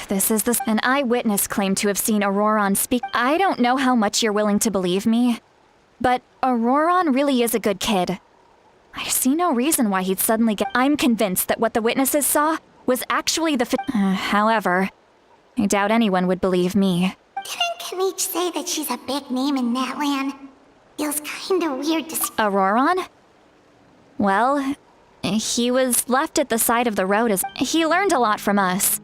This is an eyewitness claimed to have seen Auroron speak. I don't know how much you're willing to believe me, but Auroron really is a good kid. I see no reason why he'd suddenly get. I'm convinced that what the witnesses saw was actually the however, I doubt anyone would believe me. Didn't Quete say that she's a big name in that land? Feels kinda weird to Auroron? Well, he was left at the side of the road as he learned a lot from us.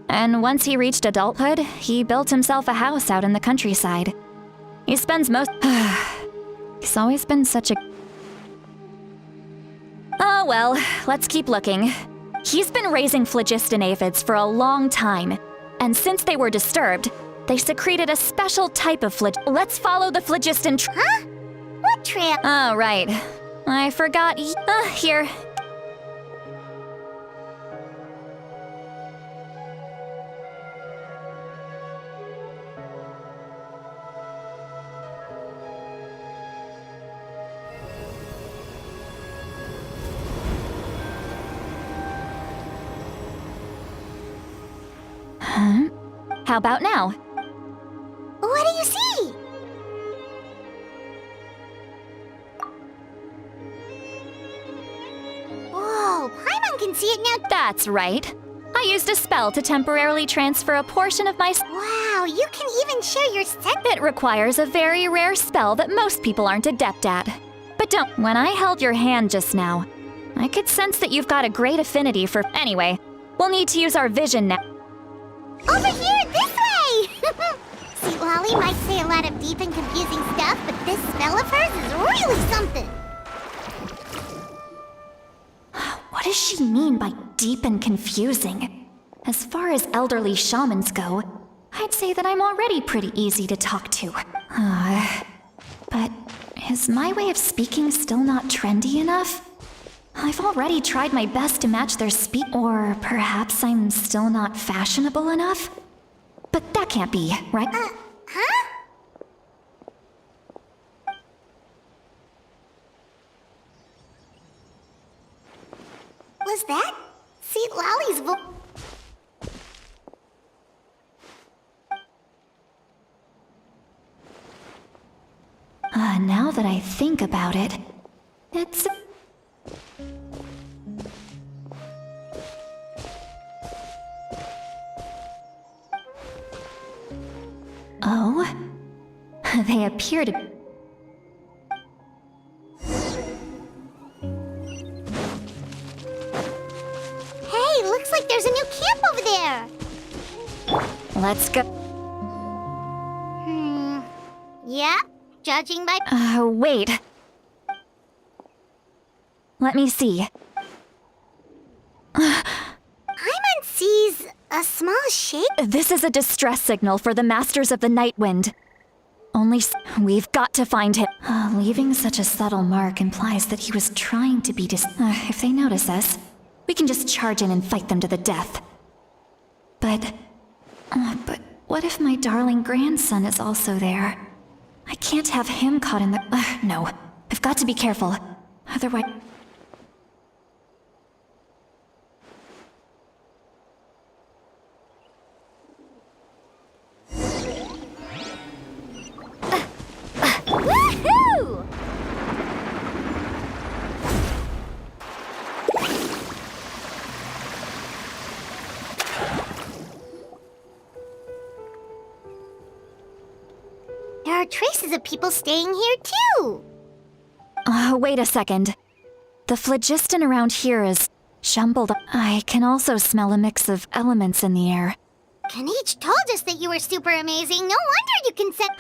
And once he reached adulthood, he built himself a house out in the countryside. He spends most He's always been such a Oh well, let's keep looking. He's been raising phlogiston aphids for a long time, and since they were disturbed, they secreted a special type of Let's follow the phlogiston Huh? What trail? Oh, right. I forgot here. Huh? How about now? What do you see? Whoa, Paimon can see it now. That's right. I used a spell to temporarily transfer a portion of my Wow, you can even share your set. It requires a very rare spell that most people aren't adept at. But don't. When I held your hand just now, I could sense that you've got a great affinity for. Anyway, we'll need to use our vision now. Over here, this way! See, Lolly might say a lot of deep and confusing stuff, but this spell of hers is really something. What does she mean by deep and confusing? As far as elderly shamans go, I'd say that I'm already pretty easy to talk to. But is my way of speaking still not trendy enough? I've already tried my best to match their speech. Or perhaps I'm still not fashionable enough? But that can't be, right? Huh? Was that? See, Lolly's Now that I think about it, it's... Oh? They appear to... Hey, looks like there's a new camp over there. Let's go... Yeah, judging by... wait. Let me see. Paimon sees a small shape. This is a distress signal for the Masters of the Night Wind. We've got to find him. Leaving such a subtle mark implies that he was trying to be if they notice us, we can just charge in and fight them to the death. But what if my darling grandson is also there? I can't have him caught in the... no, I've got to be careful. Otherwise... Woohoo! There are traces of people staying here too. wait a second. The phlogiston around here is jumbled up. I can also smell a mix of elements in the air. Quete told us that you were super amazing. No wonder you can set...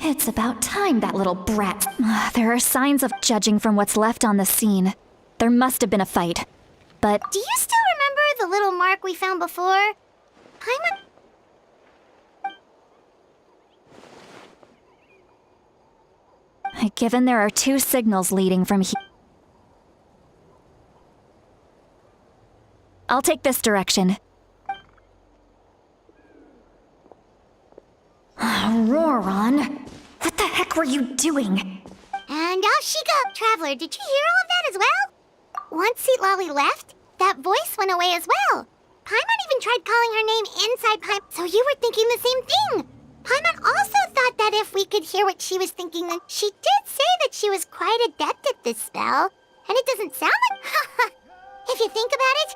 It's about time, that little brat. There are signs of judging from what's left on the scene. There must have been a fight. But... Do you still remember the little mark we found before? Paimon... Given there are two signals leading from here... I'll take this direction. Auroron, what the heck were you doing? And off she go. Traveler, did you hear all of that as well? Once Seat Lolly left, that voice went away as well. Paimon even tried calling her name inside Paimon, so you were thinking the same thing. Paimon also thought that if we could hear what she was thinking, then she did say that she was quite adept at this spell. And it doesn't sound like... if you think about it...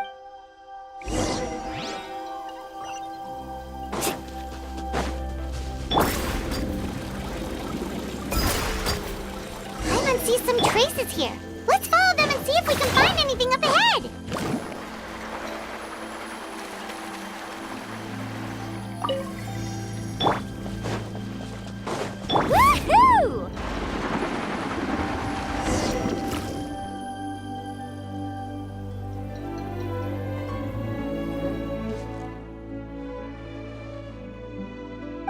Paimon sees some traces here. Let's follow them and see if we can find anything up ahead. Woohoo!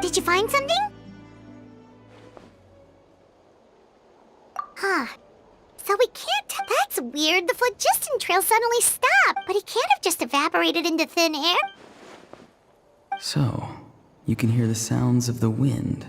Did you find something? Huh. So we can't... That's weird. The phlogiston trail suddenly stopped, but it can't have just evaporated into thin air. So, you can hear the sounds of the wind.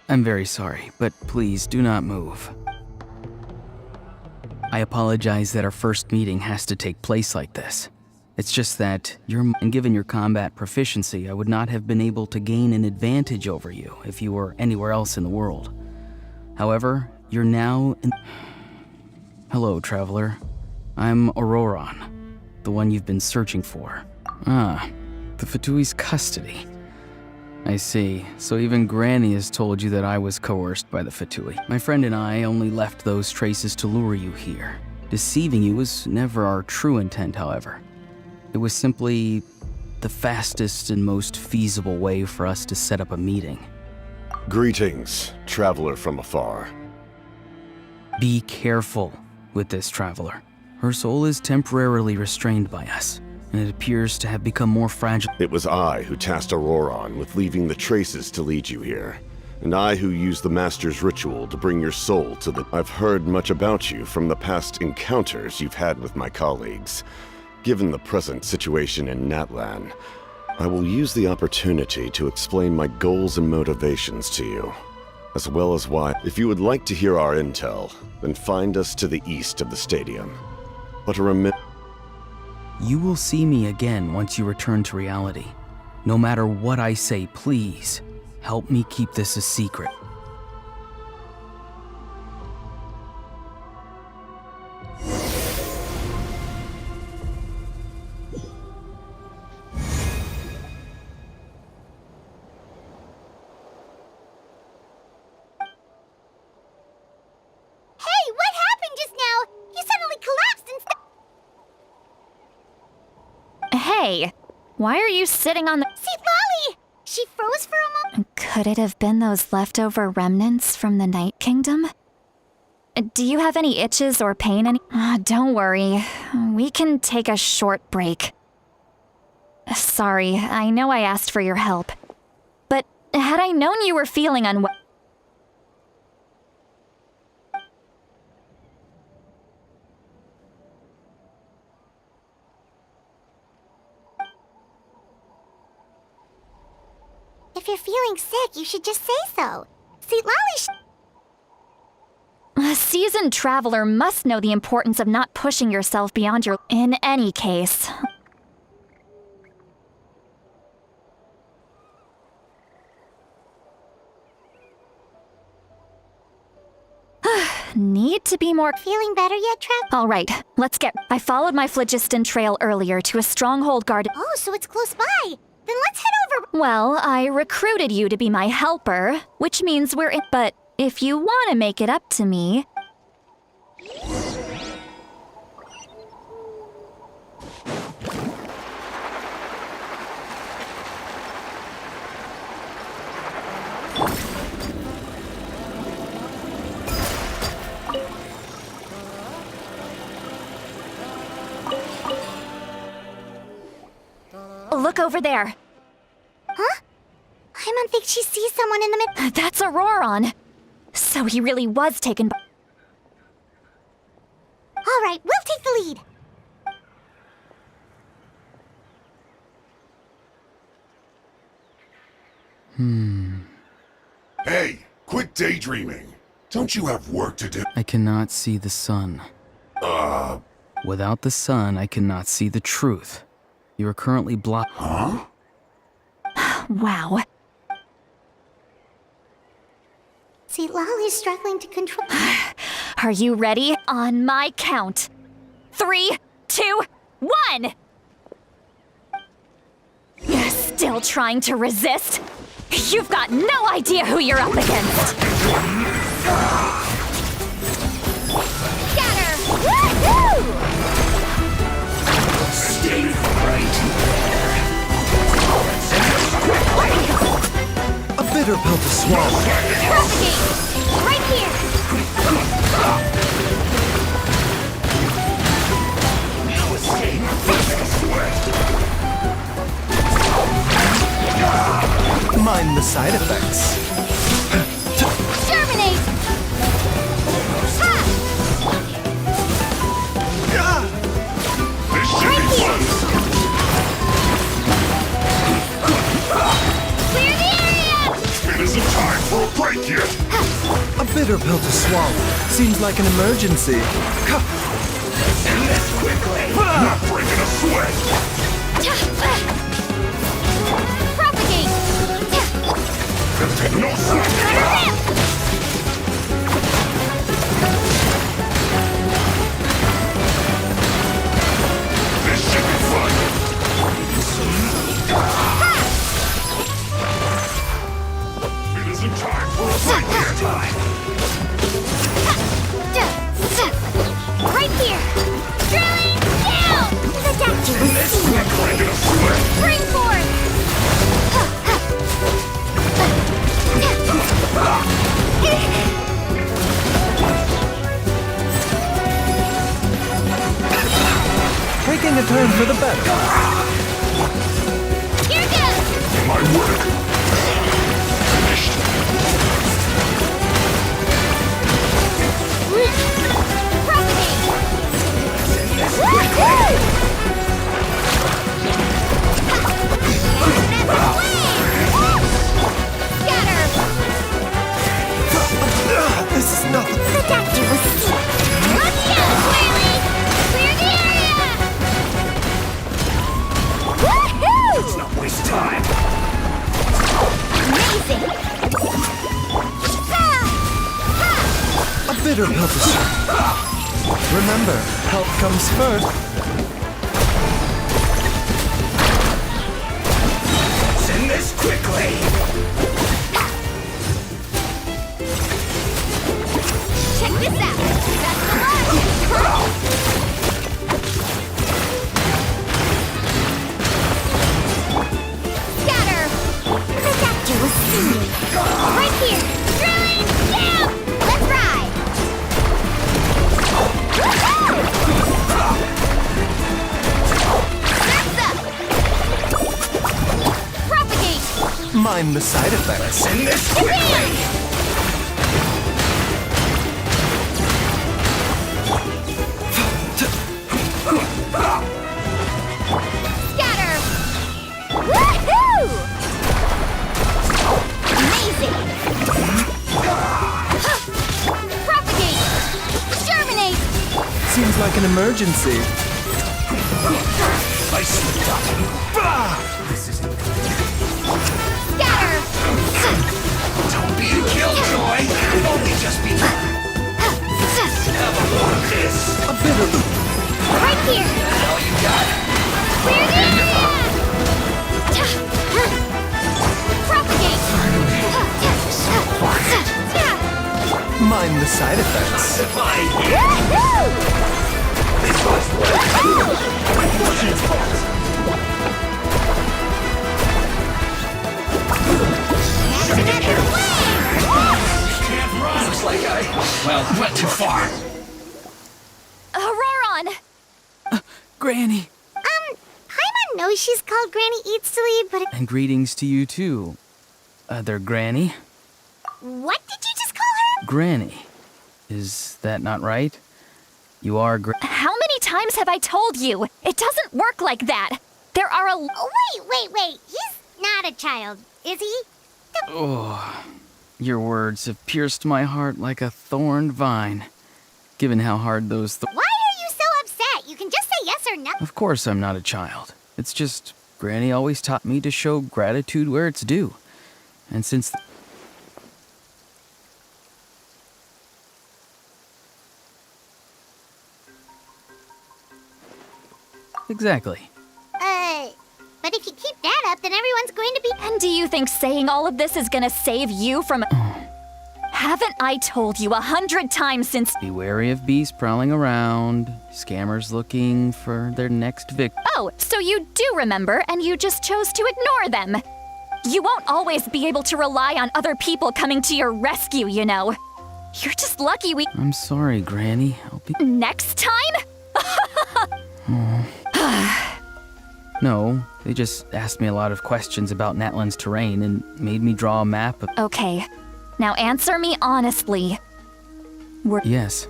I'm very sorry, but please do not move. I apologize that our first meeting has to take place like this. It's just that and given your combat proficiency, I would not have been able to gain an advantage over you if you were anywhere else in the world. However, you're now in... Hello, traveler. I'm Auroron, the one you've been searching for. Ah, the Fatui's custody. I see. So even Granny has told you that I was coerced by the Fatui. My friend and I only left those traces to lure you here. Deceiving you was never our true intent, however. It was simply the fastest and most feasible way for us to set up a meeting. Greetings, traveler from afar. Be careful with this traveler. Her soul is temporarily restrained by us, and it appears to have become more fragile. It was I who tasked Auroron with leaving the traces to lead you here, and I who used the Master's ritual to bring your soul to the... I've heard much about you from the past encounters you've had with my colleagues. Given the present situation in Natlan, I will use the opportunity to explain my goals and motivations to you, as well as why. If you would like to hear our intel, then find us to the east of the stadium. But You will see me again once you return to reality. No matter what I say, please, help me keep this a secret. Hey, what happened just now? You suddenly collapsed and Hey, why are you sitting on the... See, Lolly! She froze for a moment. Could it have been those leftover remnants from the Night Kingdom? Do you have any itches or pain? Don't worry. We can take a short break. Sorry, I know I asked for your help. But had I known you were feeling unwell... If you're feeling sick, you should just say so. See, Lolly A seasoned traveler must know the importance of not pushing yourself beyond your... In any case... Need to be more... Feeling better yet, Trav? All right, let's get... I followed my phlogiston trail earlier to a stronghold guard... Oh, so it's close by. Then let's head over. Well, I recruited you to be my helper, which means we're in... But if you want to make it up to me... over there. Huh? Paimon thinks she sees someone in the mid- That's Auroron. So he really was taken by... All right, we'll take the lead. Hey, quit daydreaming. Don't you have work to do? I cannot see the sun. Without the sun, I cannot see the truth. You are currently blocked. Huh? Wow. See, Lolly's struggling to control. Are you ready? On my count. 3, 2, 1! You're still trying to resist? You've got no idea who you're up against! Scatter! Woohoo! Stay right A bitter pill to swallow. Propagate! Right here! Mind the side effects. Terminate! Ha! This should be fun. Clear the area! It isn't time for a break yet. A bitter pill to swallow. Seems like an emergency. And this quickly. Not breaking a sweat. Propagate! No sweat. This should be fun. It isn't time for a break yet. Right here! Drilling down! The doctor will see you! Breaking a sweat. Spring forth! Taking a turn for the better. Here goes! My work. Finished. Propagate! Woohoo! Scatter! This is nothing. The doctor will see. Let's go, Squirrely! Clear the area! Woohoo! Let's not waste time. Amazing! Ha! Ha! A bitter pill to swallow. Remember, health comes first. Send this quickly. Check this out! That's the mark! Scatter! The doctor will see me! Right here! Drilling down! Let's ride! Woohoo! Surf's up! Propagate! Mind the side effects. Send this quickly. Scatter! Woohoo! Amazing! Propagate! Germinate! Seems like an emergency. I slipped up. This isn't good. Scatter! Don't be a killjoy. It'll only just be. Never want this. A bitter. Right here! All you got. Clear the area! Propagate! Mind the side effects. Fine. Woohoo! This was unfortunate fault. That's another win! Can't run. Looks like I went too far. Auroron! Granny! Paimon know she's called Granny Eats to Lead, but And greetings to you too, other Granny. what did you just call her? Granny. Is that not right? You are How many times have I told you? It doesn't work like that. There are a. Oh, wait. He's not a child, is he? Oh, your words have pierced my heart like a thorned vine. Given how hard those Why are you so upset? You can just say yes or no. Of course I'm not a child. It's just Granny always taught me to show gratitude where it's due. And since Exactly. But if you keep that up, then everyone's going to be. And do you think saying all of this is gonna save you from. Haven't I told you 100 times since. Be wary of bees prowling around, scammers looking for their next victim. Oh, so you do remember, and you just chose to ignore them. You won't always be able to rely on other people coming to your rescue, you know. You're just lucky we. I'm sorry, Granny. I'll be. Next time? No, they just asked me a lot of questions about Natlan's terrain and made me draw a map of. Okay, now answer me honestly. Yes.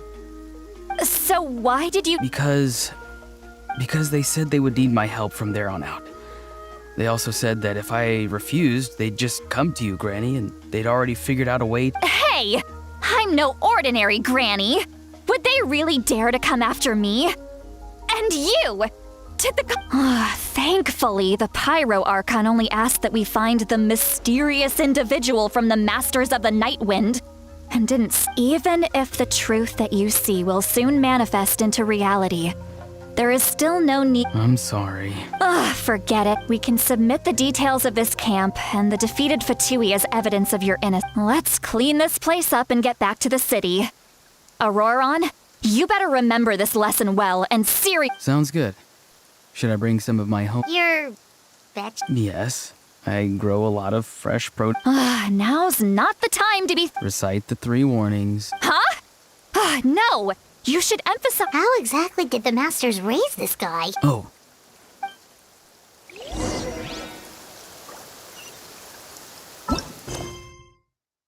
So why did you. Because they said they would need my help from there on out. They also said that if I refused, they'd just come to you, Granny, and they'd already figured out a way. Hey! I'm no ordinary Granny! Would they really dare to come after me? And you! Did the. Thankfully, the Pyro Archon only asked that we find the mysterious individual from the Masters of the Night Wind. And didn't. Even if the truth that you see will soon manifest into reality, there is still no need. I'm sorry. Forget it. We can submit the details of this camp and the defeated Fatui as evidence of your innocence. Let's clean this place up and get back to the city. Auroron, you better remember this lesson well and Sounds good. Should I bring some of my home? Your. Yes. I grow a lot of fresh produce. Now's not the time to be. Recite the 3 warnings. Huh? No! You should emphasize. How exactly did the Masters raise this guy? Oh,